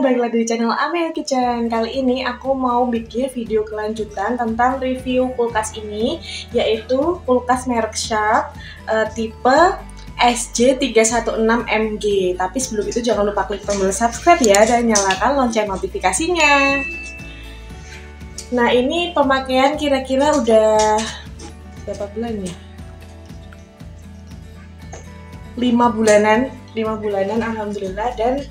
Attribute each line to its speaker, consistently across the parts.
Speaker 1: Balik lagi di channel Amel Kitchen. Kali ini aku mau bikin video kelanjutan tentang review kulkas ini, yaitu kulkas merek Sharp tipe SJ316MG. Tapi sebelum itu jangan lupa klik tombol subscribe ya, dan nyalakan lonceng notifikasinya. Nah, ini pemakaian kira-kira udah berapa bulan ya? 5 bulanan alhamdulillah. Dan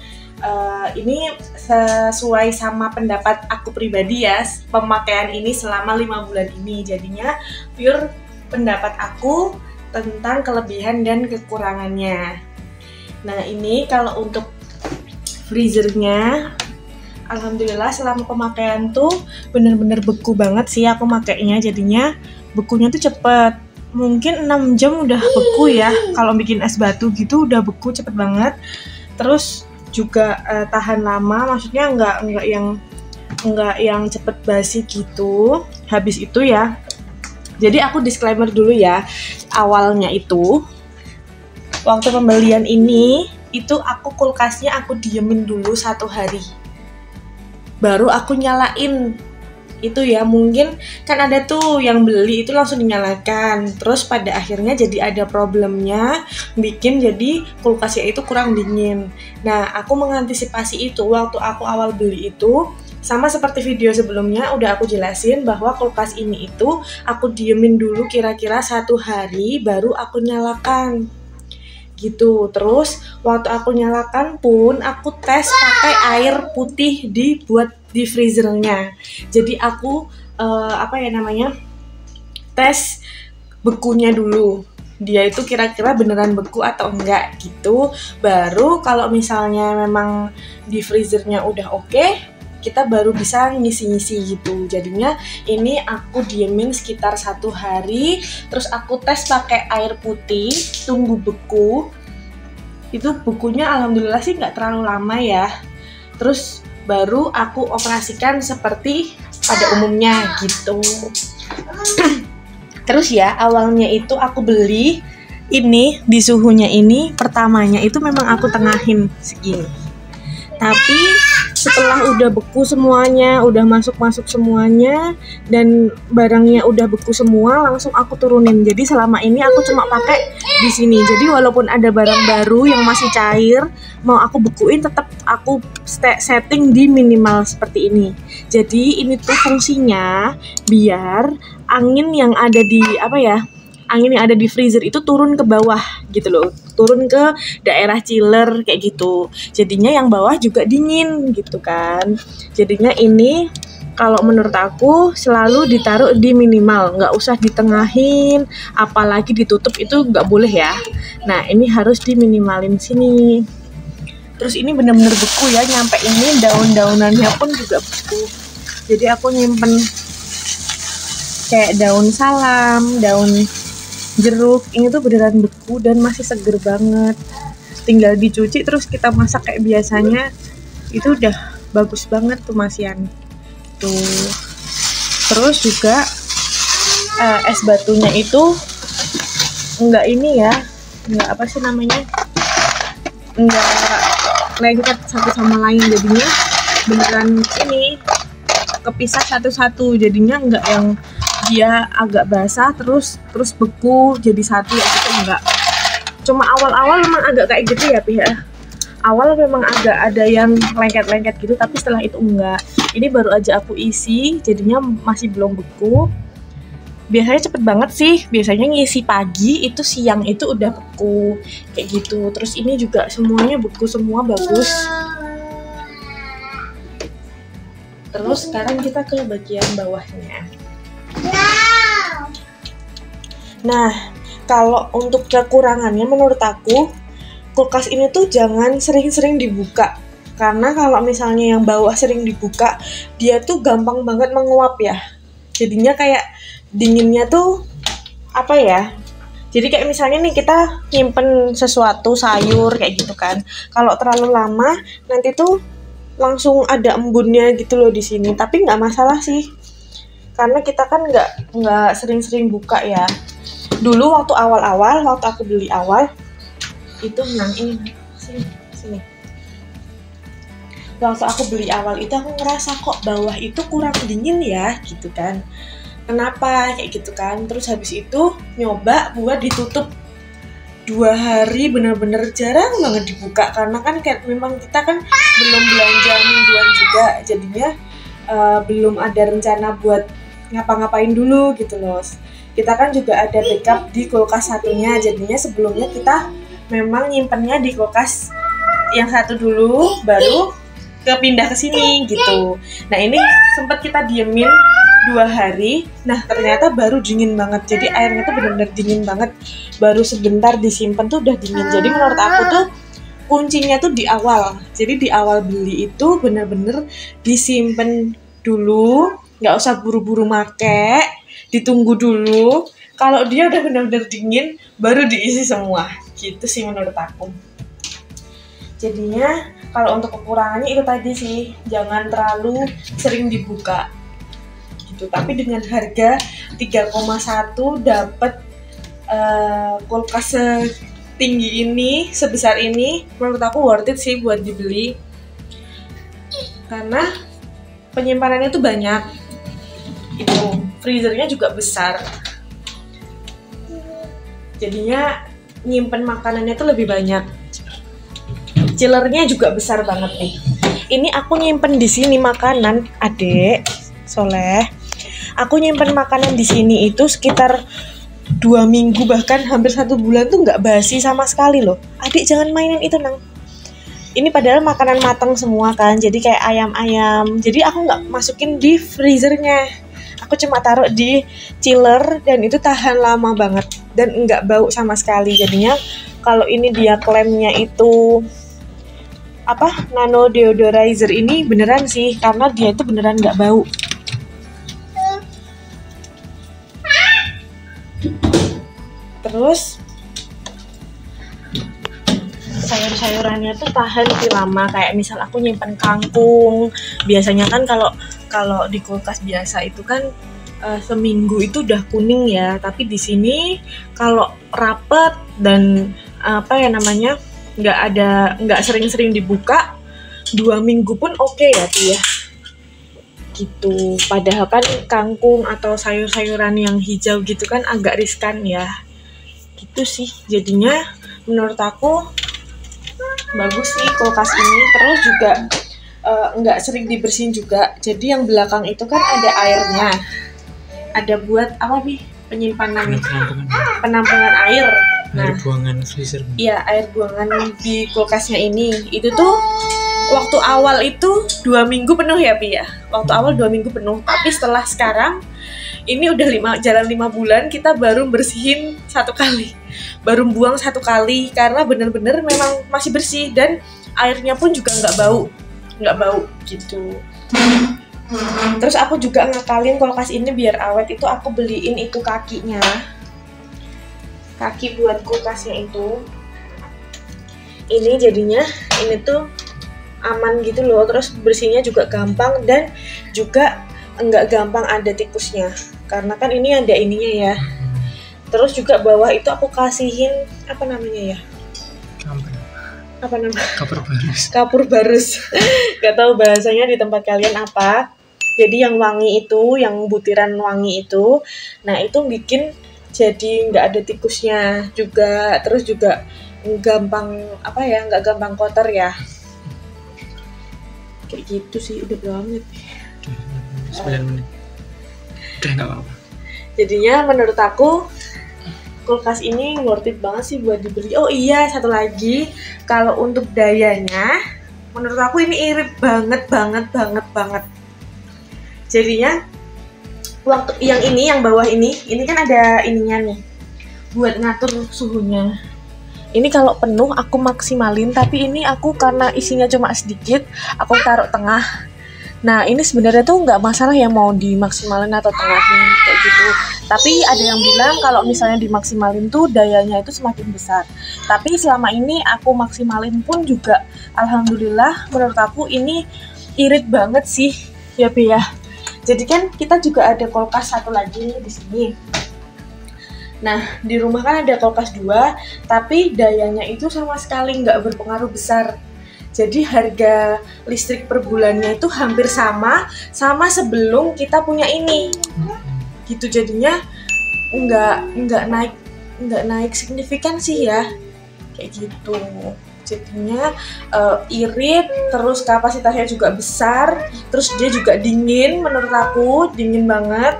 Speaker 1: ini sesuai sama pendapat aku pribadi ya, pemakaian ini selama 5 bulan ini. Jadinya pure pendapat aku tentang kelebihan dan kekurangannya. Nah, ini kalau untuk freezernya, alhamdulillah selama pemakaian tuh bener-bener beku banget sih aku makainya. Jadinya bekunya tuh cepet, mungkin 6 jam udah beku ya. Kalau bikin es batu gitu udah beku cepet banget. Terus juga tahan lama, maksudnya nggak yang cepet basi gitu habis itu ya. Jadi aku disclaimer dulu ya, awalnya itu waktu pembelian ini itu aku kulkasnya aku diemin dulu 1 hari, baru aku nyalain itu ya. Mungkin kan ada tuh yang beli itu langsung dinyalakan, terus pada akhirnya jadi ada problemnya, bikin jadi kulkasnya itu kurang dingin. Nah, aku mengantisipasi itu waktu aku awal beli itu. Sama seperti video sebelumnya udah aku jelasin bahwa kulkas ini itu aku diemin dulu kira-kira 1 hari baru aku nyalakan gitu. Terus waktu aku nyalakan pun aku tes pakai air putih dibuat di freezernya. Jadi aku tes bekunya dulu, dia itu kira-kira beneran beku atau enggak gitu. Baru kalau misalnya memang di freezernya udah oke, kita baru bisa ngisi-ngisi gitu. Jadinya ini aku diemin sekitar 1 hari, terus aku tes pakai air putih, tunggu beku. Itu bukunya alhamdulillah sih nggak terlalu lama ya. Terus baru aku operasikan seperti pada umumnya gitu. Terus ya, awalnya itu aku beli ini di suhunya ini, pertamanya itu memang aku tengahin segini. Tapi setelah udah beku semuanya, udah masuk semuanya, dan barangnya udah beku semua, langsung aku turunin. Jadi selama ini aku cuma pakai di sini. Jadi walaupun ada barang baru yang masih cair, mau aku bekuin tetap aku setting di minimal seperti ini. Jadi ini tuh fungsinya biar angin yang ada di freezer itu turun ke bawah gitu loh, turun ke daerah chiller kayak gitu. Jadinya yang bawah juga dingin gitu kan. Jadinya ini kalau menurut aku selalu ditaruh di minimal, nggak usah ditengahin, apalagi ditutup itu nggak boleh ya. Nah, ini harus diminimalin sini. Terus ini bener-bener beku ya, nyampe ini daun-daunannya pun juga beku. Jadi aku nyimpen kayak daun salam, daun jeruk, ini tuh beneran beku dan masih seger banget. Tinggal dicuci terus kita masak kayak biasanya, itu udah bagus banget tuh masian tuh. Terus juga es batunya itu enggak lengket satu sama lain, jadinya beneran ini kepisah satu-satu. Jadinya enggak yang dia agak basah terus beku jadi satu ya gitu, enggak. Cuma awal-awal memang agak kayak gitu ya pihak. Awal memang agak ada yang lengket-lengket gitu, tapi setelah itu enggak. Ini baru aja aku isi, jadinya masih belum beku. Biasanya cepet banget sih, biasanya ngisi pagi itu siang itu udah beku kayak gitu. Terus ini juga semuanya beku semua, bagus. Terus sekarang kita ke bagian bawahnya. Nah, kalau untuk kekurangannya menurut aku, kulkas ini tuh jangan sering-sering dibuka. Karena kalau misalnya yang bawah sering dibuka, dia tuh gampang banget menguap ya. Jadinya kayak dinginnya tuh Jadi kayak misalnya nih kita nyimpen sesuatu sayur kayak gitu kan. Kalau terlalu lama nanti tuh langsung ada embunnya gitu loh di sini. Tapi nggak masalah sih, karena kita kan nggak sering-sering buka ya. Dulu waktu awal-awal, waktu aku beli awal itu ini sini. Waktu aku beli awal itu aku ngerasa kok bawah itu kurang dingin ya gitu kan. Kenapa kayak gitu kan. Terus habis itu nyoba buat ditutup 2 hari, bener-bener jarang banget dibuka karena kan kayak memang kita kan belum belanja mingguan juga, jadinya belum ada rencana buat ngapa-ngapain dulu gitu loh. Kita kan juga ada backup di kulkas satunya, jadinya sebelumnya kita memang nyimpennya di kulkas yang satu dulu baru kepindah ke sini gitu. Nah ini sempat kita diemin 2 hari, nah ternyata baru dingin banget. Jadi airnya tuh benar-benar dingin banget. Baru sebentar disimpan tuh udah dingin. Jadi menurut aku tuh kuncinya tuh di awal. Jadi di awal beli itu benar-benar disimpan dulu, nggak usah buru-buru make, ditunggu dulu. Kalau dia udah benar-benar dingin, baru diisi semua. Gitu sih menurut aku. Jadinya kalau untuk kekurangannya itu tadi sih, jangan terlalu sering dibuka. Tapi dengan harga 3,1 dapat kulkas setinggi ini, sebesar ini, menurut aku worth it sih buat dibeli karena penyimpanannya tuh banyak. Itu freezernya juga besar, jadinya nyimpen makanannya tuh lebih banyak. Chillernya juga besar banget nih. Ini aku nyimpen di sini makanan, Adek Soleh. Aku nyimpen makanan di sini itu sekitar 2 minggu, bahkan hampir 1 bulan tuh nggak basi sama sekali loh. Adik jangan mainin itu nang. Ini padahal makanan matang semua kan, jadi kayak ayam-ayam. Jadi aku nggak masukin di freezernya. Aku cuma taruh di chiller dan itu tahan lama banget dan nggak bau sama sekali. Jadinya kalau ini dia klaimnya itu nano deodorizer, ini beneran sih karena dia itu beneran nggak bau. Terus sayur-sayurannya tuh tahan lebih lama. Kayak misal aku nyimpen kangkung, biasanya kan kalau di kulkas biasa itu kan seminggu itu udah kuning ya. Tapi di sini kalau rapet dan nggak sering-sering dibuka, 2 minggu pun oke ya tuh ya. Gitu. Padahal kan kangkung atau sayur-sayuran yang hijau gitu kan agak riskan ya. Gitu sih, jadinya menurut aku bagus sih kulkas ini. Terus juga nggak sering dibersihin juga. Jadi yang belakang itu kan ada airnya, ada buat penyimpanan penampungan air. Nah,
Speaker 2: air buangan freezer.
Speaker 1: Iya, air buangan di kulkasnya ini. Itu tuh waktu awal itu 2 minggu penuh ya Pi ya. Waktu awal 2 minggu penuh. Tapi setelah sekarang ini udah jalan 5 bulan, kita baru bersihin 1 kali, baru buang 1 kali karena bener-bener memang masih bersih dan airnya pun juga nggak bau gitu. Terus aku juga ngakalin kulkas ini biar awet, itu aku beliin itu kaki buat kulkasnya itu. Ini jadinya ini tuh aman gitu loh, terus bersihnya juga gampang dan juga enggak gampang ada tikusnya karena kan ini ada ininya ya. Terus juga bawah itu aku kasihin kapur barus gak tahu bahasanya di tempat kalian apa. Jadi yang wangi itu, yang butiran wangi itu, nah itu bikin jadi nggak ada tikusnya juga. Terus juga nggak gampang kotor ya. Kayak gitu sih. Udah berapa menit?
Speaker 2: 9 menit. Udah nggak apa-apa.
Speaker 1: Jadinya menurut aku kulkas ini worth it banget sih buat dibeli. Oh iya, satu lagi, kalau untuk dayanya menurut aku ini irit banget. Jadinya waktu yang bawah ini kan ada ininya nih buat ngatur suhunya. Ini kalau penuh aku maksimalin, tapi ini aku karena isinya cuma sedikit, aku taruh tengah. Nah ini sebenarnya tuh nggak masalah ya mau dimaksimalin atau tengahin kayak gitu. Tapi ada yang bilang kalau misalnya dimaksimalin tuh dayanya itu semakin besar. Tapi selama ini aku maksimalin pun juga alhamdulillah menurut aku ini irit banget sih ya Be ya. Jadi kan kita juga ada kulkas satu lagi di sini. Nah, di rumah kan ada kulkas 2, tapi dayanya itu sama sekali nggak berpengaruh besar. Jadi harga listrik per bulannya itu hampir sama sebelum kita punya ini. Gitu jadinya nggak naik signifikan sih ya. Kayak gitu. Jadinya irit, terus kapasitasnya juga besar, terus dia juga dingin, menurut aku dingin banget.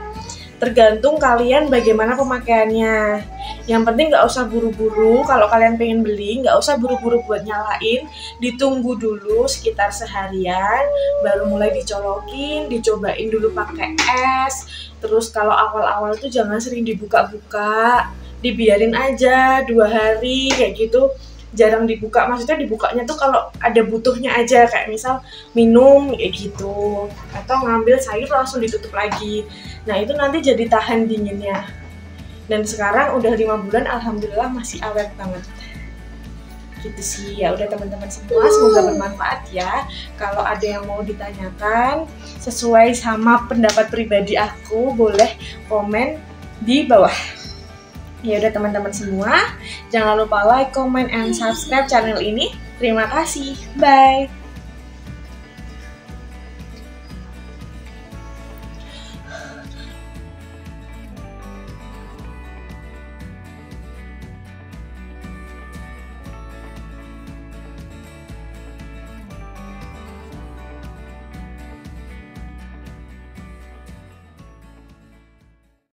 Speaker 1: Tergantung kalian bagaimana pemakaiannya. Yang penting nggak usah buru-buru. Kalau kalian pengen beli, nggak usah buru-buru buat nyalain. Ditunggu dulu sekitar seharian, baru mulai dicolokin, dicobain dulu pakai es. Terus kalau awal-awal tuh jangan sering dibuka-buka, dibiarin aja 2 hari kayak gitu. Jarang dibuka, maksudnya dibukanya tuh kalau ada butuhnya aja, kayak misal minum kayak gitu, atau ngambil sayur langsung ditutup lagi. Nah itu nanti jadi tahan dinginnya. Dan sekarang udah 5 bulan alhamdulillah masih awet banget. Gitu sih ya. Udah teman-teman semua, semoga bermanfaat ya. Kalau ada yang mau ditanyakan sesuai sama pendapat pribadi aku, boleh komen di bawah. Ya udah teman-teman semua, jangan lupa like, comment, and subscribe channel ini. Terima kasih. Bye.